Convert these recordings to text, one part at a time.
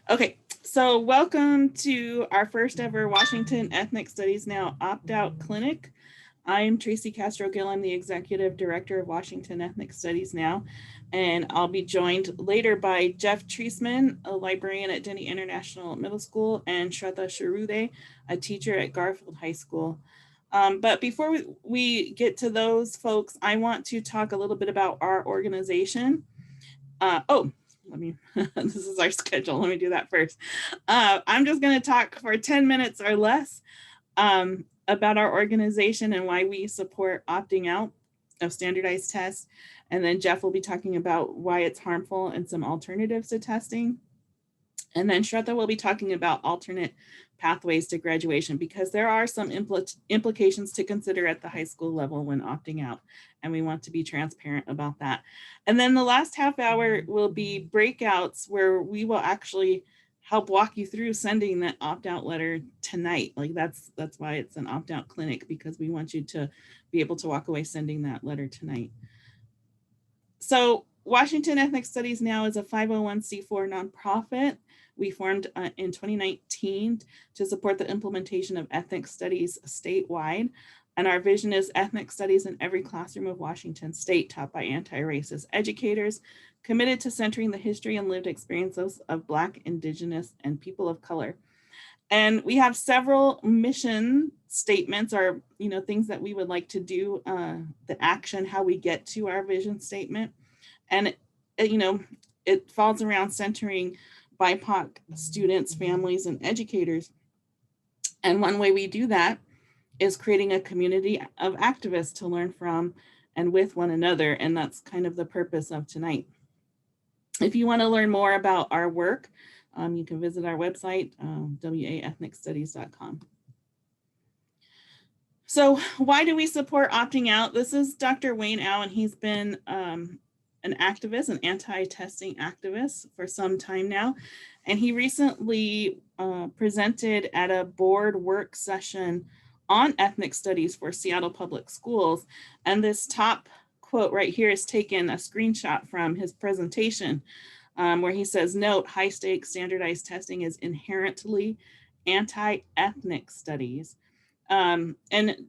Okay, so welcome to our first ever Washington Ethnic Studies Now opt-out clinic. I'm Tracy Castro-Gill. I'm the Executive Director of Washington Ethnic Studies Now, and I'll be joined later by Jeff Treisman, a librarian at Denny International Middle School, and Shraddha Sharude, a teacher at Garfield High School. But before we get to those folks, I want to talk a little bit about our organization. Let me, this is our schedule. Let me do that first. I'm just going to talk for 10 minutes or less about our organization and why we support opting out of standardized tests. And then Jeff will be talking about why it's harmful and some alternatives to testing. And then Shraddha will be talking about alternate pathways to graduation, because there are some implications to consider at the high school level when opting out, and we want to be transparent about that. And then the last half hour will be breakouts where we will actually help walk you through sending that opt-out letter tonight. Like that's why it's an opt-out clinic, because we want you to be able to walk away sending that letter tonight. So Washington Ethnic Studies Now is a 501c4 nonprofit. We formed in 2019 to support the implementation of ethnic studies statewide. And our vision is ethnic studies in every classroom of Washington state, taught by anti-racist educators, committed to centering the history and lived experiences of Black, Indigenous, and people of color. And we have several mission statements, or things that we would like to do, the action, how we get to our vision statement. And it falls around centering BIPOC students, families, and educators. And one way we do that is creating a community of activists to learn from and with one another. And that's kind of the purpose of tonight. If you want to learn more about our work, you can visit our website, waethnicstudies.com. So why do we support opting out? This is Dr. Wayne Au, and he's been an activist, an anti-testing activist for some time now. And he recently presented at a board work session on ethnic studies for Seattle Public Schools. And this top quote right here is taken a screenshot from his presentation, where he says, note, high stakes standardized testing is inherently anti-ethnic studies. And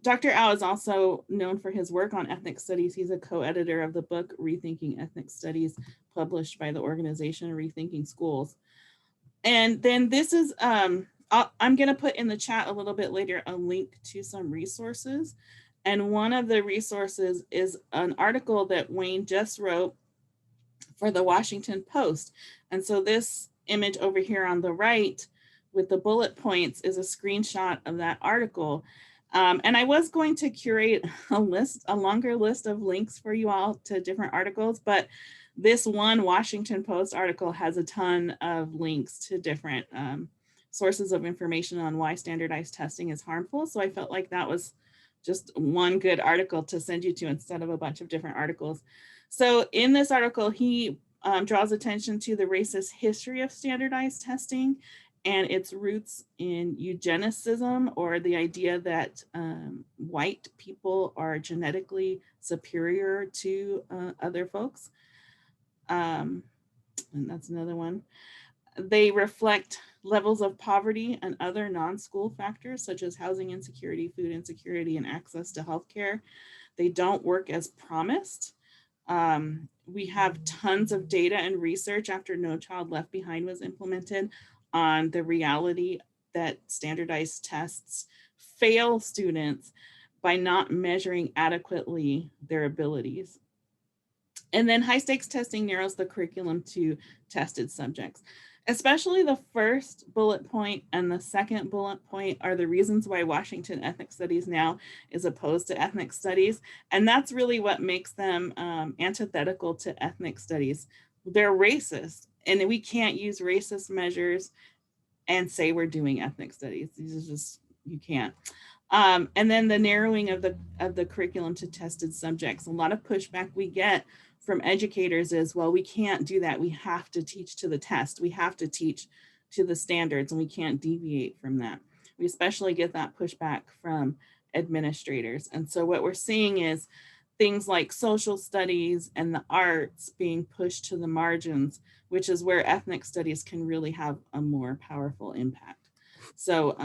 Dr. Au is also known for his work on ethnic studies. He's a co-editor of the book Rethinking Ethnic Studies, published by the organization Rethinking Schools. And then this is, I'm going to put in the chat a little bit later a link to some resources. And one of the resources is an article that Wayne just wrote for the Washington Post. And so this image over here on the right with the bullet points is a screenshot of that article. And I was going to curate a longer list of links for you all to different articles, but this one Washington Post article has a ton of links to different sources of information on why standardized testing is harmful. So I felt like that was just one good article to send you to instead of a bunch of different articles. So in this article, he draws attention to the racist history of standardized testing and its roots in eugenicism, or the idea that white people are genetically superior to other folks. And that's another one. They reflect levels of poverty and other non-school factors such as housing insecurity, food insecurity, and access to healthcare. They don't work as promised. We have tons of data and research after No Child Left Behind was implemented on the reality that standardized tests fail students by not measuring adequately their abilities. And then high stakes testing narrows the curriculum to tested subjects. Especially the first bullet point and the second bullet point are the reasons why Washington Ethnic Studies Now is opposed to ethnic studies. And that's really what makes them antithetical to ethnic studies. They're racist, and we can't use racist measures and say we're doing ethnic studies. These are just, you can't. And then the narrowing of the curriculum to tested subjects. A lot of pushback we get from educators is, well, we can't do that. We have to teach to the test. We have to teach to the standards, and we can't deviate from that. We especially get that pushback from administrators. And so what we're seeing is things like social studies and the arts being pushed to the margins which is where ethnic studies can really have a more powerful impact. So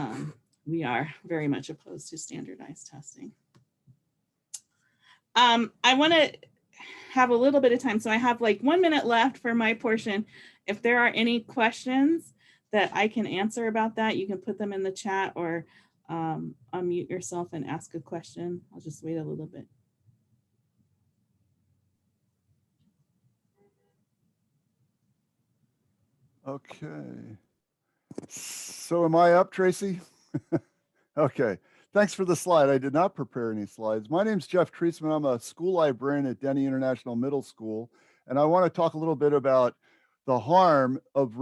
we are very much opposed to standardized testing. I want to have a little bit of time. So I have like 1 minute left for my portion. If there are any questions that I can answer about that, you can put them in the chat or unmute yourself and ask a question. I'll just wait a little bit. Okay. So am I up, Tracy? Okay. Thanks for the slide. I did not prepare any slides. My name's Jeff Treisman. I'm a school librarian at Denny International Middle School, and I want to talk a little bit about the harm of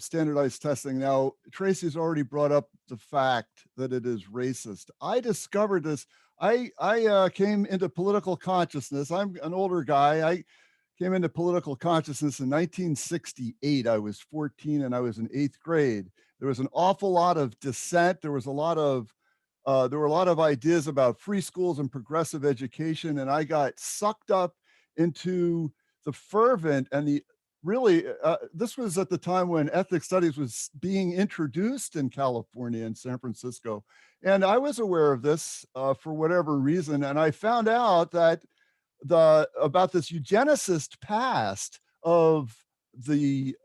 standardized testing. Now, Tracy's already brought up the fact that it is racist. I discovered this. I came into political consciousness. I'm an older guy. I came into political consciousness in 1968. I was 14 and I was in 8th grade. There was an awful lot of dissent. There were a lot of ideas about free schools and progressive education, and I got sucked up into the fervent and the really, this was at the time when ethnic studies was being introduced in California and San Francisco. And I was aware of this for whatever reason. And I found out that about this eugenicist past of the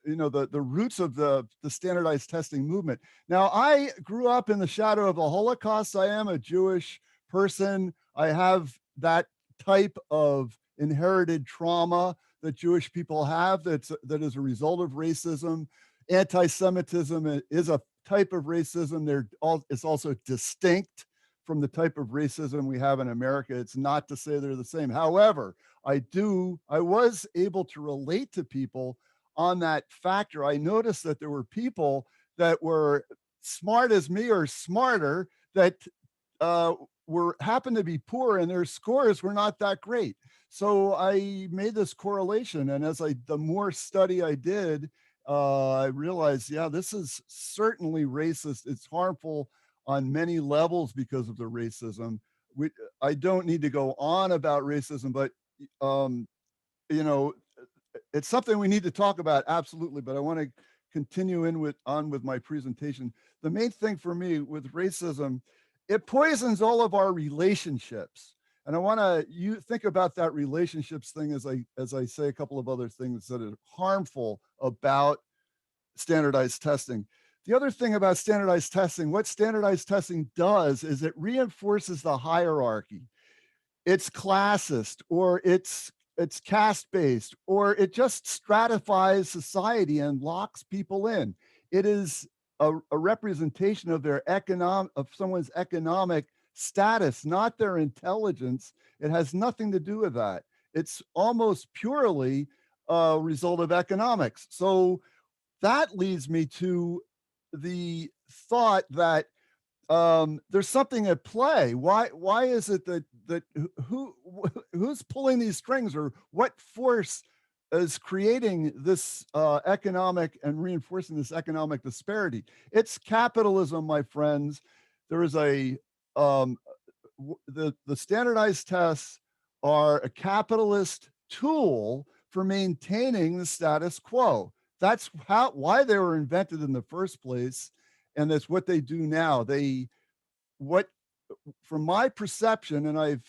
the roots of the standardized testing movement. Now, I grew up in the shadow of the Holocaust. I am a Jewish person. I have that type of inherited trauma that Jewish people have that is a result of racism. Anti-Semitism is a type of racism. It's also distinct from the type of racism we have in America. It's not to say they're the same. However, I was able to relate to people on that factor. I noticed that there were people that were smart as me or smarter that happened to be poor and their scores were not that great. So I made this correlation, and the more study I did, I realized, yeah, this is certainly racist. It's harmful on many levels because of the racism. I don't need to go on about racism, but it's something we need to talk about, absolutely. But I want to continue on with my presentation. The main thing for me with racism, it poisons all of our relationships. And I want you think about that relationships thing as I say a couple of other things that are harmful about standardized testing. The other thing about standardized testing, what standardized testing does is it reinforces the hierarchy. It's classist, or it's caste-based, or it just stratifies society and locks people in. It is a representation of someone's economic status, not their intelligence. It has nothing to do with that. It's almost purely a result of economics. So that leads me to the thought that there's something at play. Why is it that who's pulling these strings, or what force is creating this economic and reinforcing this economic disparity? It's capitalism, my friends. There is the standardized tests are a capitalist tool for maintaining the status quo. That's why they were invented in the first place, and that's what they do now. From my perception, and I've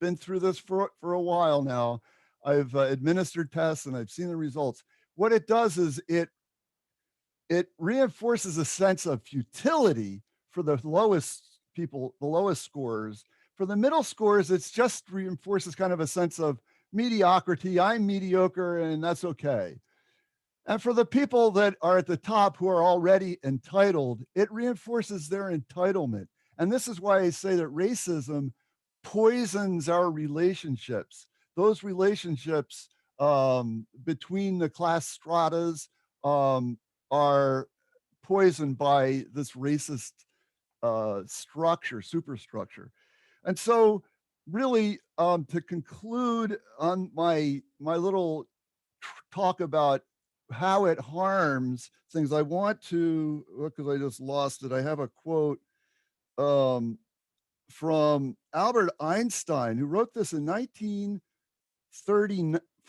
been through this for a while now. I've administered tests and I've seen the results. What it does is it reinforces a sense of futility for the lowest people, the lowest scorers. For the middle scores, it's just reinforces kind of a sense of mediocrity. I'm mediocre and that's okay. And for the people that are at the top who are already entitled, it reinforces their entitlement. And this is why I say that racism poisons our relationships. Those relationships between the class stratas are poisoned by this racist superstructure. And so really, to conclude on my little talk about how it harms things, I want to, because I just lost it, I have a quote from Albert Einstein, who wrote this in 1934,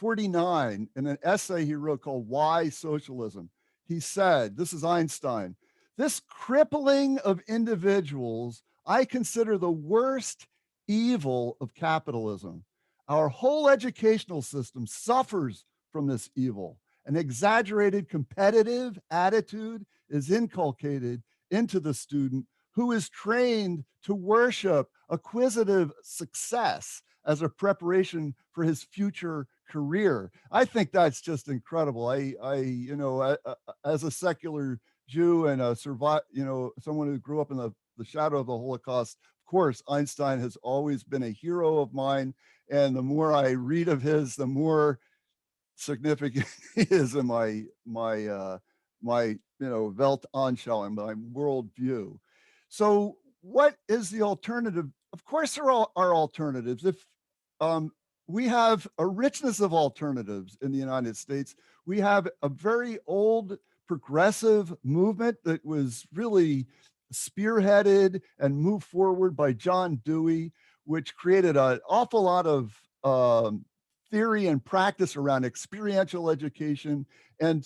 1949, in an essay he wrote called Why Socialism, he said, this is Einstein, this crippling of individuals I consider the worst evil of capitalism. Our whole educational system suffers from this evil. An exaggerated competitive attitude is inculcated into the student, who is trained to worship acquisitive success as a preparation for his future career. I think that's just incredible. As a secular Jew and someone who grew up in the shadow of the Holocaust, of course, Einstein has always been a hero of mine. And the more I read of his, the more significant he is in my Weltanschauung, my worldview. So what is the alternative? Of course, there are alternatives. If we have a richness of alternatives in the United States, we have a very old progressive movement that was really spearheaded and moved forward by John Dewey, which created an awful lot of theory and practice around experiential education and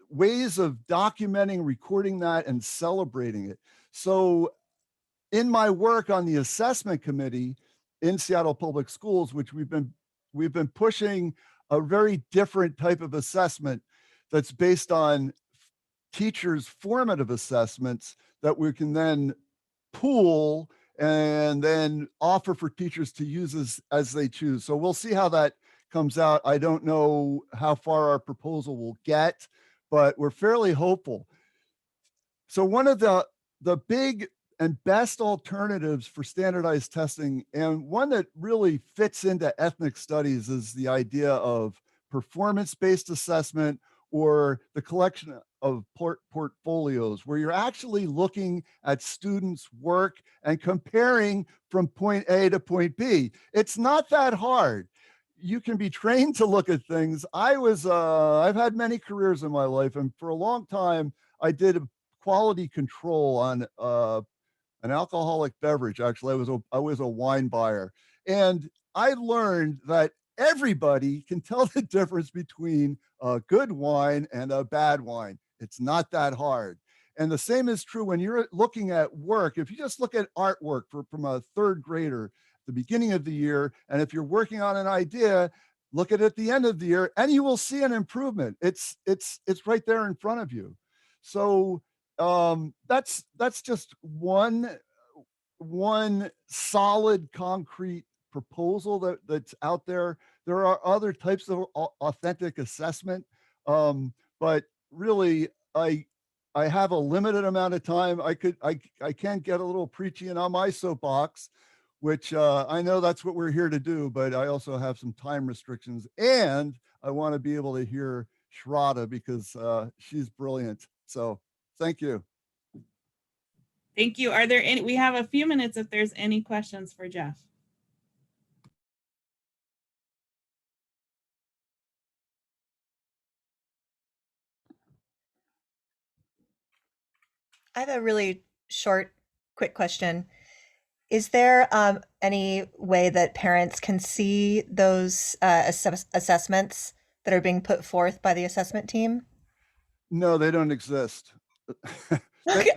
ways of documenting, recording that, and celebrating it. So in my work on the assessment committee in Seattle Public Schools, which we've been pushing a very different type of assessment that's based on teachers' formative assessments that we can then pool and then offer for teachers to use as they choose. So we'll see how that comes out. I don't know how far our proposal will get, but we're fairly hopeful. So one of the big and best alternatives for standardized testing, and one that really fits into ethnic studies, is the idea of performance-based assessment, or the collection of portfolios, where you're actually looking at students' work and comparing from point A to point B. It's not that hard. You can be trained to look at things. I've had many careers in my life, and for a long time, I did quality control on an alcoholic beverage. Actually, I was a wine buyer, and I learned that everybody can tell the difference between a good wine and a bad wine. It's not that hard. And the same is true when you're looking at work. If you just look at artwork from a third grader at the beginning of the year, and if you're working on an idea, look at it at the end of the year, and you will see an improvement. It's right there in front of you. So that's just one solid concrete proposal that's out there. There are other types of authentic assessment, but really I have a limited amount of time. I can't get a little preachy and on my soapbox, which I know that's what we're here to do, but I also have some time restrictions, and I want to be able to hear Shraddha because she's brilliant. So thank you. Thank you. Are there any, we have a few minutes if there's any questions for Jeff. I have a really short, quick question. Is there any way that parents can see those assessments that are being put forth by the assessment team? No, they don't exist. Okay.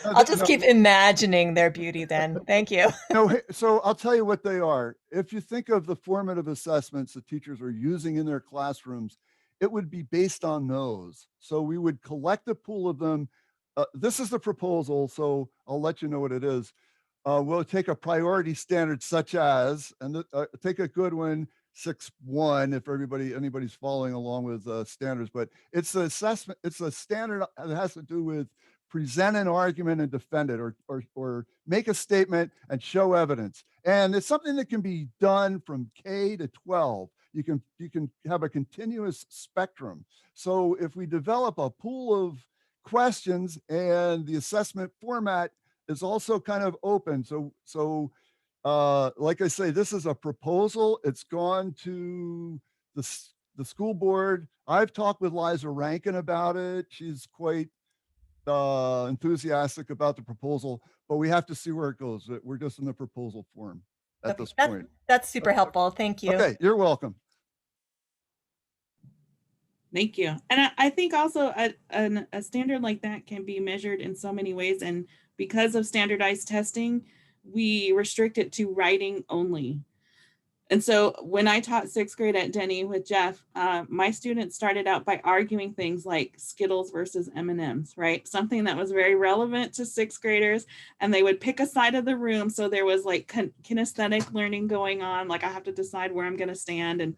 I'll just keep imagining their beauty then. Thank you. No, so I'll tell you what they are. If you think of the formative assessments that teachers are using in their classrooms, it would be based on those. So we would collect a pool of them. This is the proposal, so I'll let you know what it is. We'll take a priority standard such as, and take a good one, 6.1, if anybody's following along with standards, but it's the assessment, it's a standard that has to do with present an argument and defend it, or make a statement and show evidence. And it's something that can be done from K to 12. You can have a continuous spectrum. So if we develop a pool of questions, and the assessment format is also kind of open. So like I say, this is a proposal. It's gone to the school board. I've talked with Liza Rankin about it. She's quite enthusiastic about the proposal, but we have to see where it goes. We're just in the proposal form at this point. That's super helpful. Thank you. Okay, you're welcome. Thank you. And I think also a standard like that can be measured in so many ways. And because of standardized testing, we restrict it to writing only. And so when I taught 6th grade at Denny with Jeff, my students started out by arguing things like Skittles versus M&Ms, right? Something that was very relevant to 6th graders. And they would pick a side of the room. So there was like kinesthetic learning going on. Like I have to decide where I'm going to stand and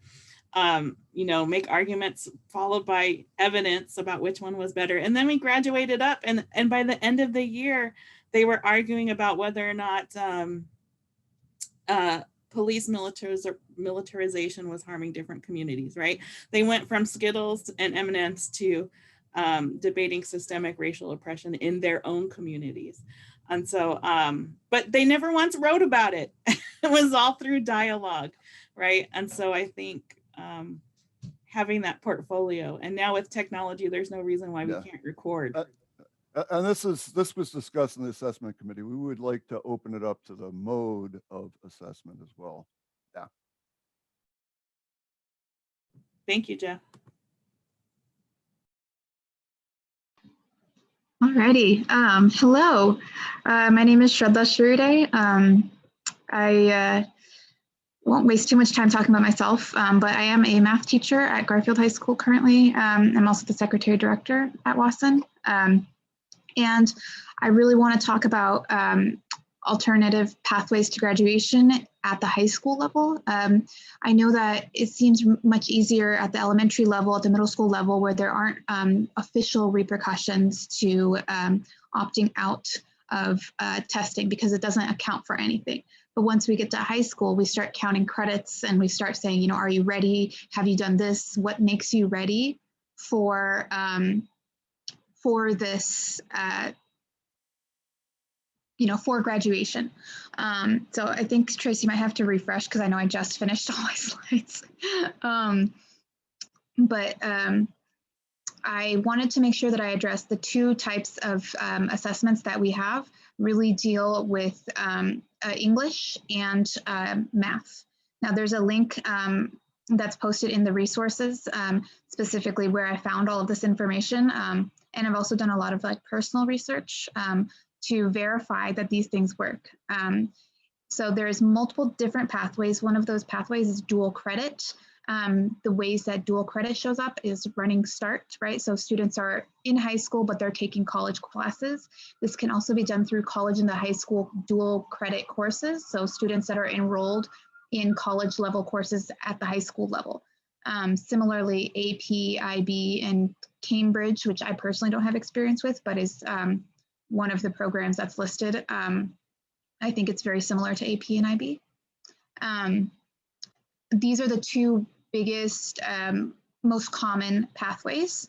you know, make arguments followed by evidence about which one was better. And then we graduated up, and by the end of the year, they were arguing about whether or not police militarization was harming different communities, right? They went from Skittles and M&Ms to debating systemic racial oppression in their own communities. And so, but they never once wrote about it. It was all through dialogue, right? And so I think having that portfolio, and now with technology, there's no reason why we can't record. And this was discussed in the assessment committee. We would like to open it up to the mode of assessment as well. Yeah. Thank you, Jeff. Alrighty. Hello. My name is Shraddha Shrude. I won't waste too much time talking about myself, but I am a math teacher at Garfield High School currently. I'm also the secretary director at WAESN. And I really want to talk about alternative pathways to graduation at the high school level. I know that it seems much easier at the elementary level, at the middle school level, where there aren't official repercussions to opting out of testing because it doesn't account for anything. But once we get to high school, we start counting credits and we start saying, you know, are you ready? Have you done this? What makes you ready for this, you know, for graduation? So I think Tracy might have to refresh because I know I just finished all my slides. I wanted to make sure that I addressed the two types of assessments that we have really deal with English and math. Now there's a link that's posted in the resources, specifically where I found all of this information. And I've also done a lot of like personal research to verify that these things work. So there's multiple different pathways. One of those pathways is dual credit. The ways that dual credit shows up is running start, right? So students are in high school, but they're taking college classes. This can also be done through college and the high school dual credit courses. So students that are enrolled in college level courses at the high school level. Similarly, AP, IB, and Cambridge, which I personally don't have experience with, but is one of the programs that's listed. I think it's very similar to AP and IB. These are the two biggest, most common pathways.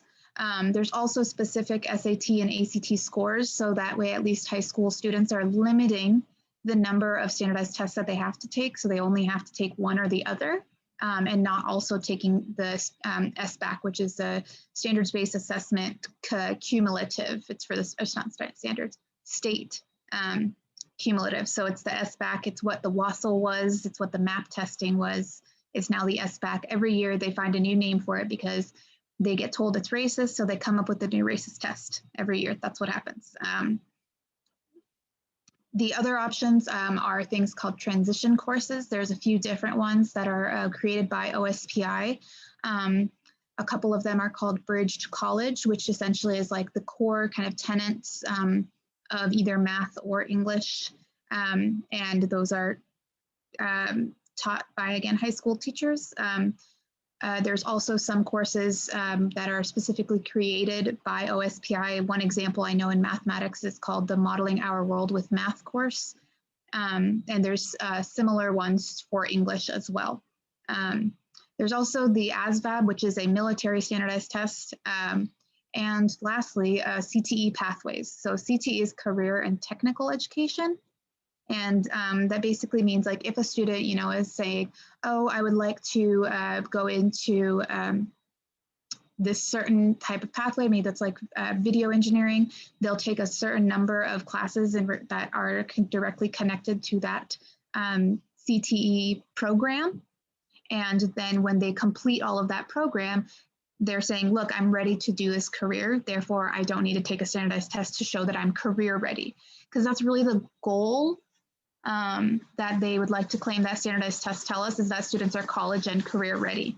There's also specific SAT and ACT scores, so that way at least high school students are limiting the number of standardized tests that they have to take, so they only have to take one or the other, and not also taking the SBAC, which is the standards-based assessment cumulative. It's for the, it's not standards, state cumulative. So it's the SBAC, it's what the WASL was, it's what the MAP testing was, it's now the SBAC. Every year they find a new name for it because they get told it's racist, so they come up with a new racist test every year. That's what happens. The other options are things called transition courses. There's a few different ones that are created by OSPI. A couple of them are called Bridged College, which essentially is like the core kind of tenets of either math or English. And those are taught by, again, high school teachers. There's also some courses that are specifically created by OSPI. One example I know in mathematics is called the Modeling Our World with Math course. And there's similar ones for English as well. There's also the ASVAB, which is a military standardized test. And lastly, CTE pathways. So CTE is career and technical education. And that basically means like if a student, you know, is saying, oh, I would like to go into this certain type of pathway, maybe that's like video engineering, they'll take a certain number of classes that are directly connected to that CTE program. And then when they complete all of that program, they're saying, look, I'm ready to do this career. Therefore, I don't need to take a standardized test to show that I'm career ready. Because that's really the goal that they would like to claim that standardized tests tell us, is that students are college and career ready.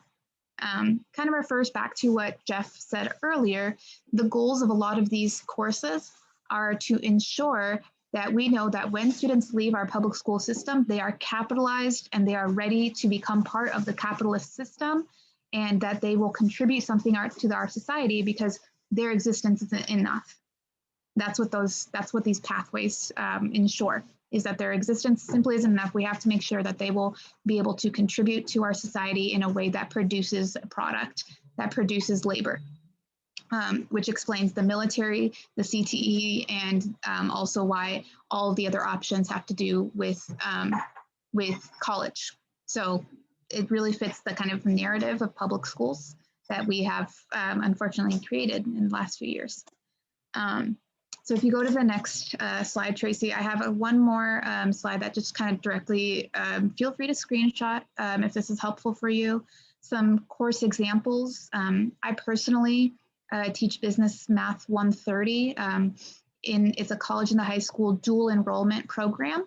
Kind of refers back to what Jeff said earlier. The goals of a lot of these courses are to ensure that we know that when students leave our public school system, they are capitalized and they are ready to become part of the capitalist system, and that they will contribute something to our society because their existence isn't enough. That's what these pathways ensure, is that their existence simply isn't enough. We have to make sure that they will be able to contribute to our society in a way that produces a product, that produces labor, which explains the military, the CTE, and also why all of the other options have to do with college. So it really fits the kind of narrative of public schools that we have unfortunately created in the last few years. So if you go to the next slide, Tracy, I have one more slide that just kind of directly, feel free to screenshot if this is helpful for you. Some course examples. I personally teach Business Math 130. It's a college and the high school dual enrollment program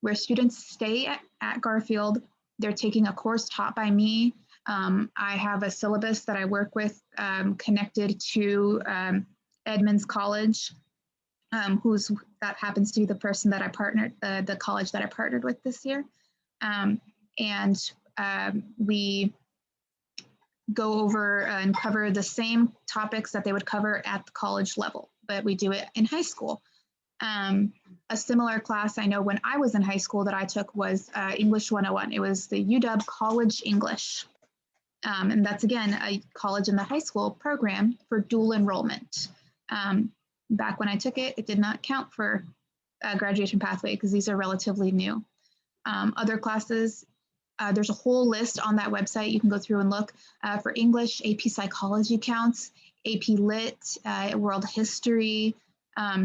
where students stay at Garfield. They're taking a course taught by me. I have a syllabus that I work with connected to Edmonds College, that happens to be the person that I partnered, the college that I partnered with this year. We go over and cover the same topics that they would cover at the college level, but we do it in high school. A similar class I know when I was in high school that I took was English 101. It was the UW College English. And that's, again, a college and the high school program for dual enrollment. Back when I took it, it did not count for a graduation pathway because these are relatively new. Other classes, there's a whole list on that website. You can go through and look. For English, AP Psychology counts, AP Lit, World History.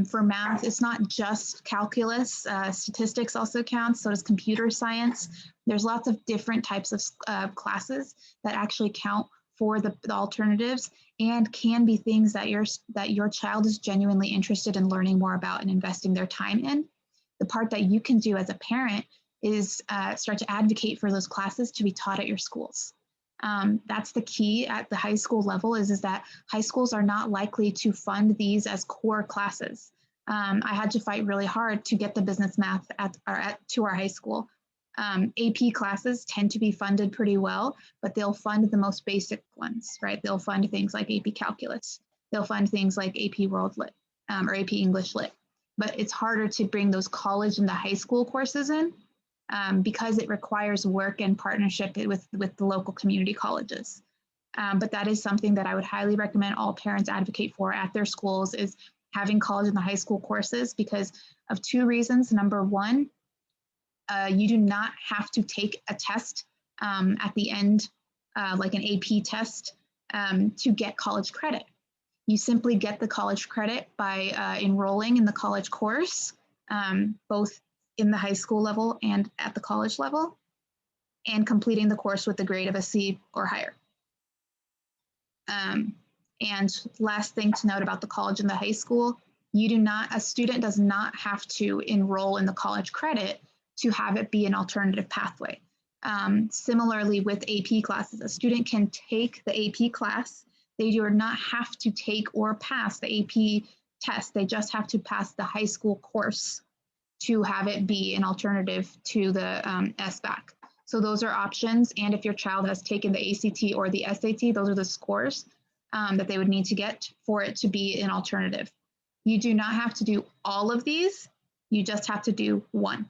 For math, it's not just calculus. Statistics also counts, so does computer science. There's lots of different types of classes that actually count for the alternatives and can be things that your child is genuinely interested in learning more about and investing their time in. The part that you can do as a parent is start to advocate for those classes to be taught at your schools. That's the key at the high school level is that high schools are not likely to fund these as core classes. I had to fight really hard to get the business math to our high school. AP classes tend to be funded pretty well, but they'll fund the most basic ones, right? They'll fund things like AP Calculus. They'll fund things like AP World Lit or AP English Lit. But it's harder to bring those college and the high school courses in because it requires work and partnership with the local community colleges. But that is something that I would highly recommend all parents advocate for at their schools, is having college and the high school courses because of two reasons. Number one, you do not have to take a test at the end, like an AP test, to get college credit. You simply get the college credit by enrolling in the college course, both in the high school level and at the college level, and completing the course with a grade of a C or higher. And last thing to note about the college and the high school, a student does not have to enroll in the college credit to have it be an alternative pathway. Similarly with AP classes, a student can take the AP class. They do not have to take or pass the AP test. They just have to pass the high school course to have it be an alternative to the SBAC. So those are options. And if your child has taken the ACT or the SAT, those are the scores that they would need to get for it to be an alternative. You do not have to do all of these. You just have to do one.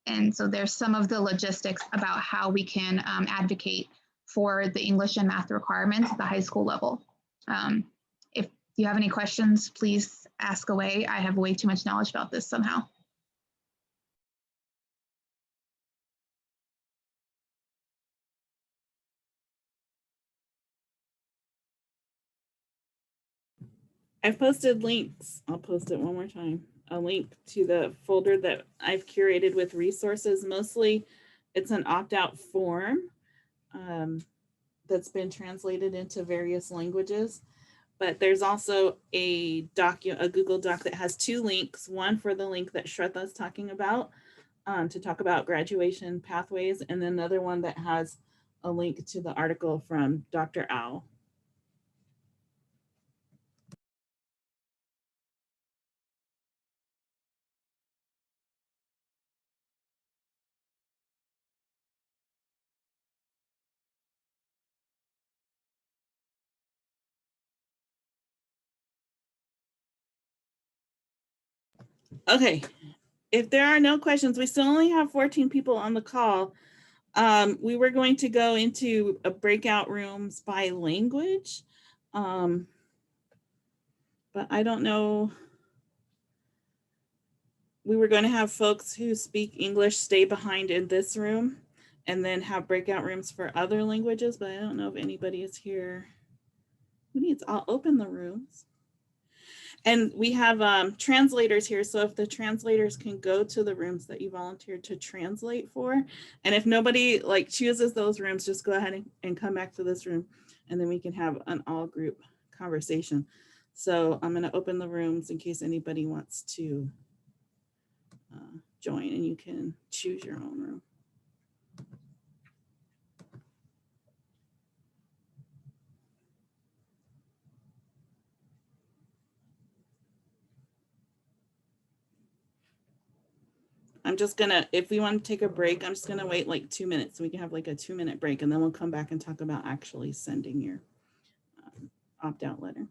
And so there's some of the logistics about how we can advocate for the English and math requirements at the high school level. If you have any questions, please ask away. I have way too much knowledge about this somehow. I've posted links. I'll post it one more time. A link to the folder that I've curated with resources. Mostly it's an opt-out form that's been translated into various languages. But there's also a Google Doc that has two links, one for the link that Shweta is talking about to talk about graduation pathways, and then another one that has a link to the article from Dr. Au. Okay, if there are no questions, we still only have 14 people on the call. We were going to go into a breakout rooms by language, but I don't know. We were going to have folks who speak English stay behind in this room and then have breakout rooms for other languages, but I don't know if anybody is here who needs. I'll open the rooms. And we have translators here. So if the translators can go to the rooms that you volunteered to translate for, and if nobody like chooses those rooms, just go ahead and come back to this room, and then we can have an all group conversation. So I'm going to open the rooms in case anybody wants to join, and you can choose your own room. I'm just gonna, if we want to take a break, I'm just gonna wait like 2 minutes so we can have like a 2-minute break, and then we'll come back and talk about actually sending your opt-out letter.